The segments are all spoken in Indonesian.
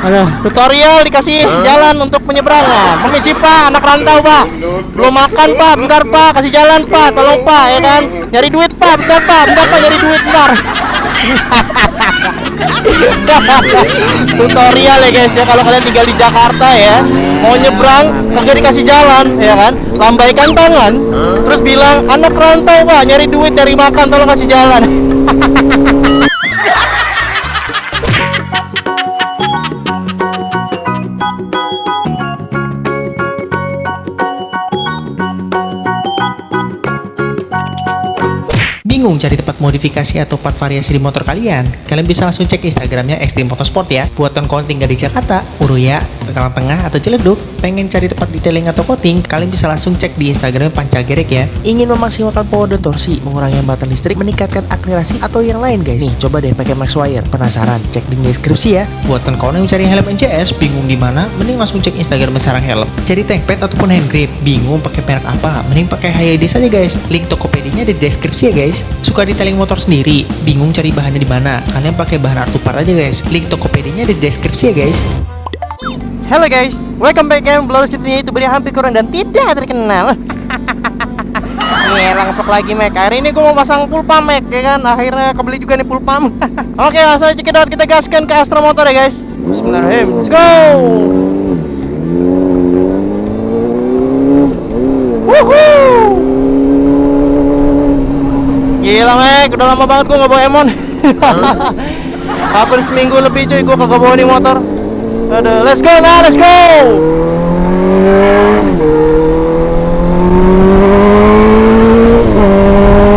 Aduh, tutorial dikasih jalan untuk penyeberangan. Permisi Pak, anak rantau Pak. Belum makan Pak, bentar Pak, kasih jalan Pak, tolong Pak, ya kan. Nyari duit Pak, bentar Pak, nyari duit bentar. Tutorial ya guys ya, kalau kalian tinggal di Jakarta ya, mau nyebrang kagak dikasih jalan ya kan, lambaikan tangan terus bilang anak rantau Pak, nyari duit, nyari makan, tolong kasih jalan. Bingung cari tempat modifikasi atau part variasi di motor kalian? Kalian bisa langsung cek Instagramnya Extreme Motorsport ya. Buat kawan tinggal di Jakarta, Uruya, Tegalang Tengah, atau Ciledug, pengen cari tempat detailing atau coating, kalian bisa langsung cek di Instagram Pancagerek ya. Ingin memaksimalkan power dan torsi, mengurangi hambatan listrik, meningkatkan akselerasi, atau yang lain guys. Nih, coba deh pakai Maxwire. Penasaran? Cek link deskripsi ya. Buat kawan yang mencari helm NCS, bingung di mana? Mending langsung cek Instagram Sarang Helm. Cari tank pad ataupun hand grip, bingung pakai merek apa? Mending pakai HYD saja guys. Link Tokopedia-nya di deskripsi ya guys. Suka detailing motor sendiri, bingung cari bahannya di mana? Kalian pakai bahan Artupar aja guys. Link Tokopedia-nya di deskripsi ya guys. Halo guys, welcome back again. Belum situnya itu beri hampir kurang dan tidak terkenal. Nih langsung lagi Mac. Hari ini gue mau pasang full pump Mac ya kan. Akhirnya kebeli juga nih full pump. Oke, langsung aja kita gaskan ke Astro Motor ya guys. Bismillahirrahmanirrahim. Let's go. Woohoo. Gila Mac, udah lama banget gue gak bawa Emon. Hampir seminggu lebih cuy gue kagak bawa nih motor. Aduh, let's go man, let's go.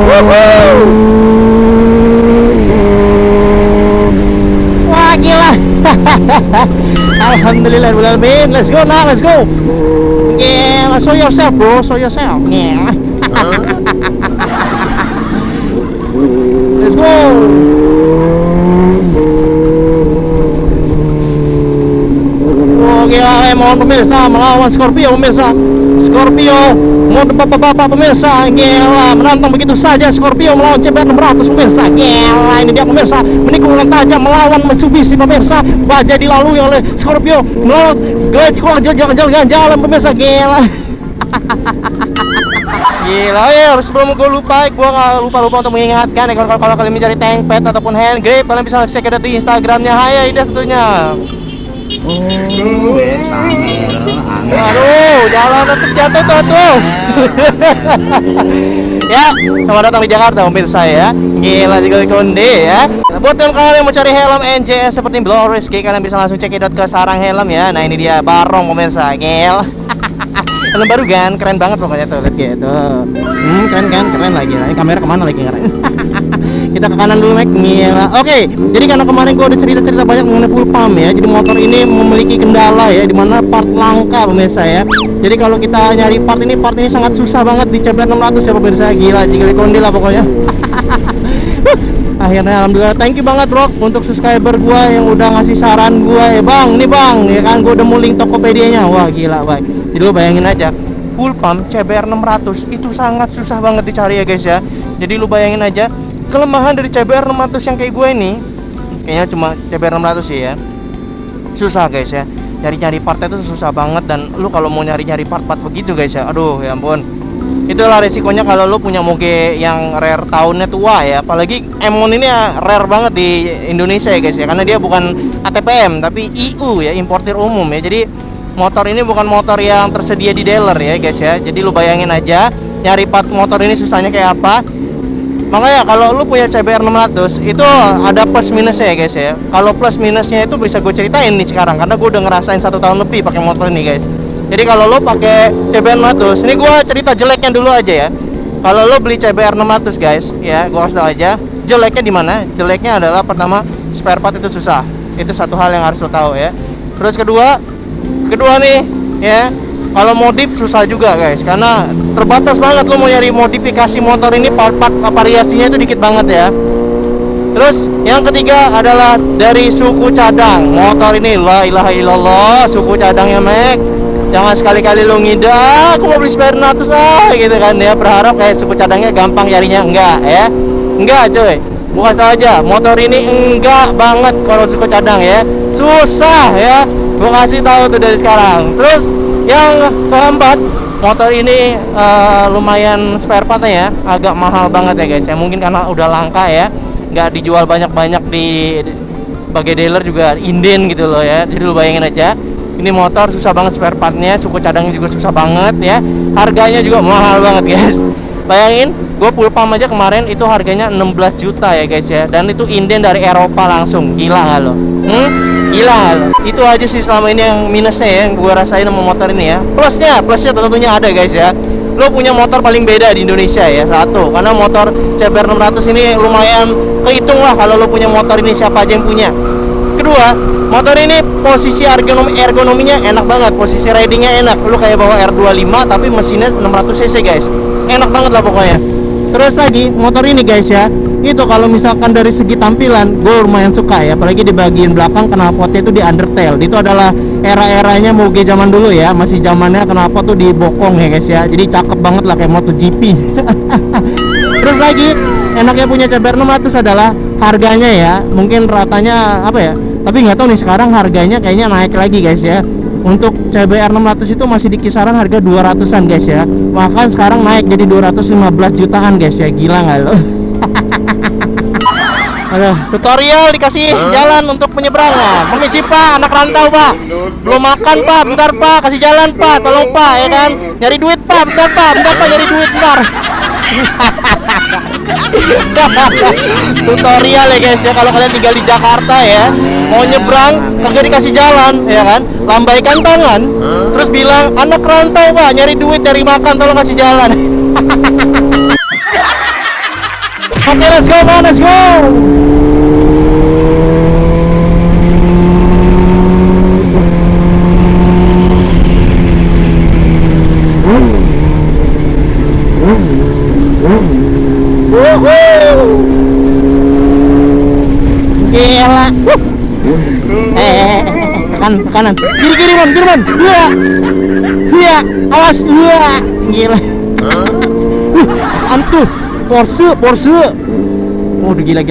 Woohoo. Wah gila. Alhamdulillah, let's go now, let's go. Yeah, show yourself bro, show yourself. Yeah. Let's go. Oh gila, mohon pemirsa melawan Scorpio pemirsa. Scorpio mau bapak-bapak pemirsa, gila menantang begitu saja Scorpio melawan CBR 600 pemirsa. Gila, ini dia pemirsa, menikung tajam melawan Mitsubishi pemirsa. Baja dilalui oleh Scorpio melawan jalan pemirsa. Gila. Gila ya, sebelum gue lupa, gue gak lupa untuk mengingatkan ya, kalau kalian mencari tank pad ataupun hand grip, kalian bisa cek ada di Instagramnya Haya Ida tentunya. Aduh, jalan jatuh tuh. Ya, selamat datang di Jakarta pemirsa ya. Gila juga konde ya. Buat kalian yang mau cari helm NCS seperti Blow Risky, kalian bisa langsung cekidot ke Sarang Helm ya. Nah ini dia Barong pemirsa, gila. Helm baru kan, keren banget pokoknya tuh, lihat gitu. Keren lagi. Nah, ini kamera kemana lagi keren? Kita ke kanan dulu Mac, gila. Oke, jadi karena kemarin gua udah cerita banyak mengenai full pump ya. Jadi motor ini memiliki kendala ya, dimana part langka pemirsa ya. Jadi kalau kita nyari part ini sangat susah banget di CBR 600 ya pemirsa. Gila, jika konde lah pokoknya. Akhirnya alhamdulillah, thank you banget bro untuk subscriber gua yang udah ngasih saran gua ya bang, nih bang ya kan, gua udah mau link Tokopedia-nya. Wah gila baik. Jadi lu bayangin aja, full pump CBR 600 itu sangat susah banget dicari ya guys ya. Jadi lu bayangin aja kelemahan dari CBR 600 yang kayak gue ini, kayaknya cuma CBR 600 sih ya. Susah guys ya, nyari part itu susah banget. Dan lu kalau mau nyari part begitu guys ya, aduh ya ampun. Itulah resikonya kalau lu punya moge yang rare tahunnya tua ya. Apalagi Emon ini ya rare banget di Indonesia ya guys ya, karena dia bukan ATPM tapi IU ya, importir umum ya. Jadi motor ini bukan motor yang tersedia di dealer ya guys ya. Jadi lu bayangin aja nyari part motor ini susahnya kayak apa. Makanya kalau lu punya CBR 600 itu ada plus minusnya ya guys ya. Kalau plus minusnya itu bisa gue ceritain nih sekarang, karena gue udah ngerasain 1 tahun lebih pakai motor ini guys. Jadi kalau lu pakai CBR 600, ini gue cerita jeleknya dulu aja ya. Kalau lu beli CBR 600 guys ya, gue kasih tau aja jeleknya di mana. Jeleknya adalah pertama, spare part itu susah. Itu satu hal yang harus lo tahu ya. Terus kedua nih ya, kalau modif susah juga guys, karena terbatas banget lo mau nyari modifikasi motor ini, part-part variasinya itu dikit banget ya. Terus yang ketiga adalah dari suku cadang motor ini. La ilaha illallah, suku cadangnya Mac. Jangan sekali-kali lo ngida, aku mau beli spare 600 gitu kan ya, berharap kayak suku cadangnya gampang nyarinya. Enggak ya, enggak coy. Gua kasih tau aja, motor ini enggak banget kalau suku cadang ya. Susah ya. Gua kasih tahu tuh dari sekarang. Terus yang keempat, motor ini lumayan spare partnya ya, agak mahal banget ya guys. Ya mungkin karena udah langka ya, nggak dijual banyak-banyak di sebagai dealer juga inden gitu loh ya. Jadi lu bayangin aja, ini motor susah banget spare partnya, suku cadangnya juga susah banget ya. Harganya juga mahal banget guys. Bayangin, gue full pump aja kemarin itu harganya 16 juta ya guys ya. Dan itu inden dari Eropa langsung. Gila nggak lo? Gila nggak lo? Itu aja sih selama ini yang minusnya ya, yang gue rasain sama motor ini ya. Plusnya tentunya ada guys ya. Lo punya motor paling beda di Indonesia ya. Satu, karena motor CBR 600 ini lumayan kehitung lah kalau lo punya motor ini, siapa aja yang punya. Kedua, motor ini posisi ergonominya enak banget, posisi ridingnya enak. Lu kayak bawa R25 tapi mesinnya 600 cc guys, enak banget lah pokoknya. Terus lagi motor ini guys ya, itu kalau misalkan dari segi tampilan gue lumayan suka ya, apalagi di bagian belakang knalpotnya itu di undertail. Itu adalah era-eranya moge zaman dulu ya, masih zamannya knalpot tuh dibokong ya guys ya, jadi cakep banget lah kayak MotoGP. Terus lagi enaknya punya CBR 600 adalah harganya ya, mungkin ratanya apa ya, tapi nggak tahu nih sekarang harganya kayaknya naik lagi guys ya. Untuk CBR 600 itu masih di kisaran harga 200-an guys ya, bahkan sekarang naik jadi 215 jutaan guys ya. Gila nggak lo? Aduh, tutorial dikasih jalan untuk penyeberangan. Permisi pak, anak rantau pak, belum makan pak, bentar pak, kasih jalan pak, tolong pak ya kan, nyari duit pak, bentar pak nyari duit bentar. Tutorial ya guys ya, kalau kalian tinggal di Jakarta ya, mau nyebrang kagak dikasih jalan ya kan, lambaikan tangan terus bilang anak rantau pak, nyari duit nyari makan, tolong kasih jalan. Oke, let's go man, let's go. Gila. Kanan. Kiri man. Iya. Awas. Gila. Antuh. Porsche. Oh, gila.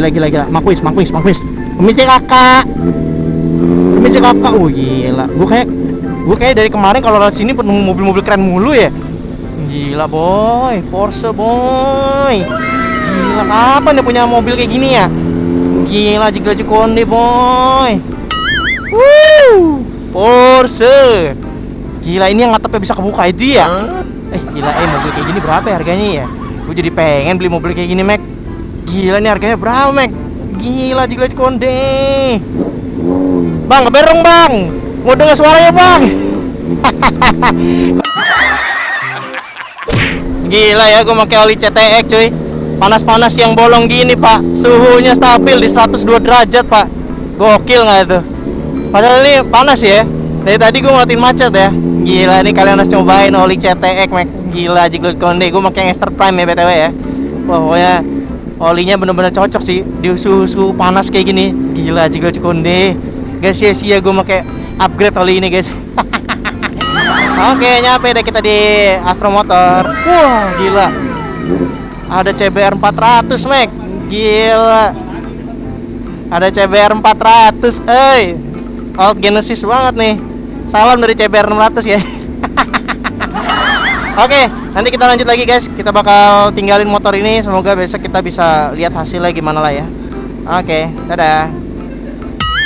Makuis. Permisi kakak. Oh, gila. Gue kayak dari kemarin kalau lewat sini penuh mobil-mobil keren mulu ya. Gila boy, Porsche boy. Gila, kapan dia punya mobil kayak gini ya? Gila, Jigle Konde boy. Porsche. Gila, ini yang atapnya bisa kebuka itu ya? Gila, mobil kayak gini berapa ya harganya ya? Gue jadi pengen beli mobil kayak gini, Mac. Gila, ini harganya berapa, Mac? Gila, Jigle Konde. Bang, keberong bang. Mau dengar suaranya bang? Gila ya, gue pakai oli CTX cuy. Panas-panas yang bolong gini pak, suhunya stabil di 102 derajat pak. Gokil nggak itu? Padahal ini panas ya. Dari tadi gue ngeliatin macet ya. Gila, ini kalian harus cobain oli CTX Mac. Gila, Jigle Konde. Gue pakai yang Extra Prime ya BTW ya. Pokoknya olinya bener-bener cocok sih di suhu panas kayak gini. Gila, Jigle Konde. Gak sia-sia gue pakai upgrade oli ini guys. Oke, nyampe deh kita di Astro Motor. Wah, gila. Ada CBR 400, Mac. Gila. Ada CBR 400, Alt Genesis banget nih. Salam dari CBR 600 ya. Oke, nanti kita lanjut lagi guys. Kita bakal tinggalin motor ini. Semoga besok kita bisa lihat hasilnya gimana lah ya. Oke, dadah.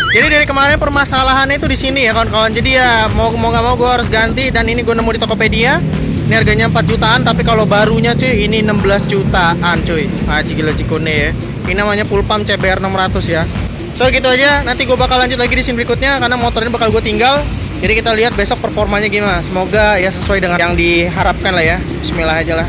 Jadi dari kemarin permasalahannya itu di sini ya kawan-kawan. Jadi ya mau nggak mau gue harus ganti, dan ini gue nemu di Tokopedia. Ini harganya 4 jutaan, tapi kalau barunya cuy ini 16 jutaan cuy. Gila Cikone ya. Ini namanya full pump CBR 600 ya. So gitu aja, nanti gue bakal lanjut lagi di scene berikutnya karena motor ini bakal gue tinggal. Jadi kita lihat besok performanya gimana. Semoga ya sesuai dengan yang diharapkan lah ya. Bismillah aja lah.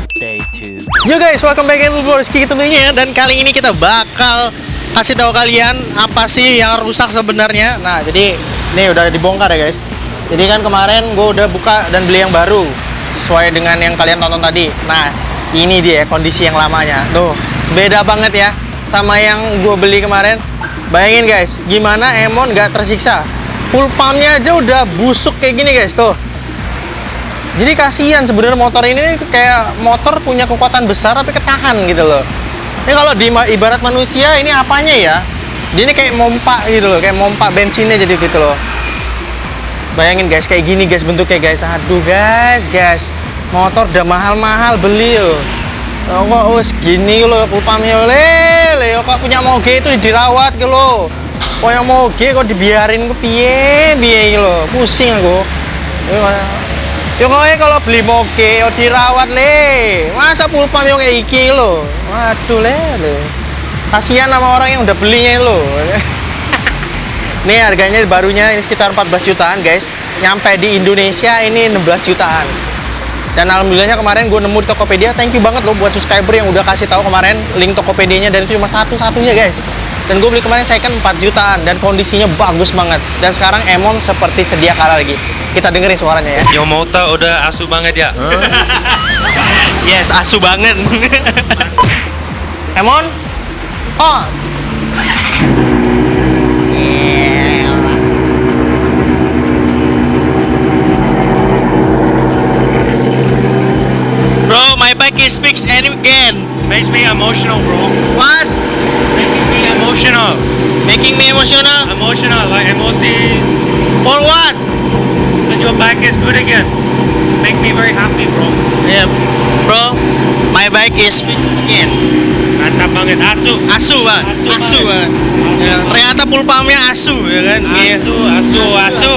Yo guys, welcome back to Rizky tentunya ya. Dan kali ini kita bakal kasih tahu kalian apa sih yang rusak sebenarnya. Nah, jadi ini udah dibongkar ya guys. Jadi kan kemarin gue udah buka dan beli yang baru sesuai dengan yang kalian tonton tadi. Nah, ini dia kondisi yang lamanya. Tuh, beda banget ya sama yang gue beli kemarin. Bayangin guys, gimana Emon gak tersiksa. Full pumpnya aja udah busuk kayak gini guys, tuh. Jadi kasihan sebenarnya motor ini kayak motor punya kekuatan besar tapi ketahan gitu loh. Ini kalau di ibarat manusia ini apanya ya? Dia ini kayak mompa gitu loh, kayak mompa bensinnya jadi gitu loh. Bayangin guys, kayak gini guys bentuknya guys. Aduh guys, motor udah mahal-mahal beli loh. Kok segini loh pulpamnya lele, kok punya moge itu dirawat gitu loh. Kok yang moge kok dibiarin ke piye gitu loh. Pusing aku. Yo kalau beli moge yo dirawat le. Masa pulpam yo kayak iki loh. Waduh le. Kasihan sama orang yang udah belinya loh. Nih harganya barunya ini sekitar 14 jutaan guys. Nyampe di Indonesia ini 16 jutaan. Dan alhamdulillahnya kemarin gue nemu di Tokopedia. Thank you banget loh buat subscriber yang udah kasih tahu kemarin link Tokopedia-nya, dan itu cuma satu-satunya guys. Dan gue beli kemarin second 4 jutaan dan kondisinya bagus banget. Dan sekarang Emon seperti sedia kala lagi. Kita dengerin suaranya ya. Yang motor udah asu banget ya. Yes, asu banget. Emon? Oh. Bro, my bike is fixed again. Makes me emotional, bro. What? Making me emotional. Making me emotional? Emotional, like emosi. For what? That your bike is good again. Make me very happy, bro. Yeah, bro. My bike is fixed again. Mantap banget, asu. Asu bang, asu bang. Ya, ternyata pulpamnya asu ya kan? Asu.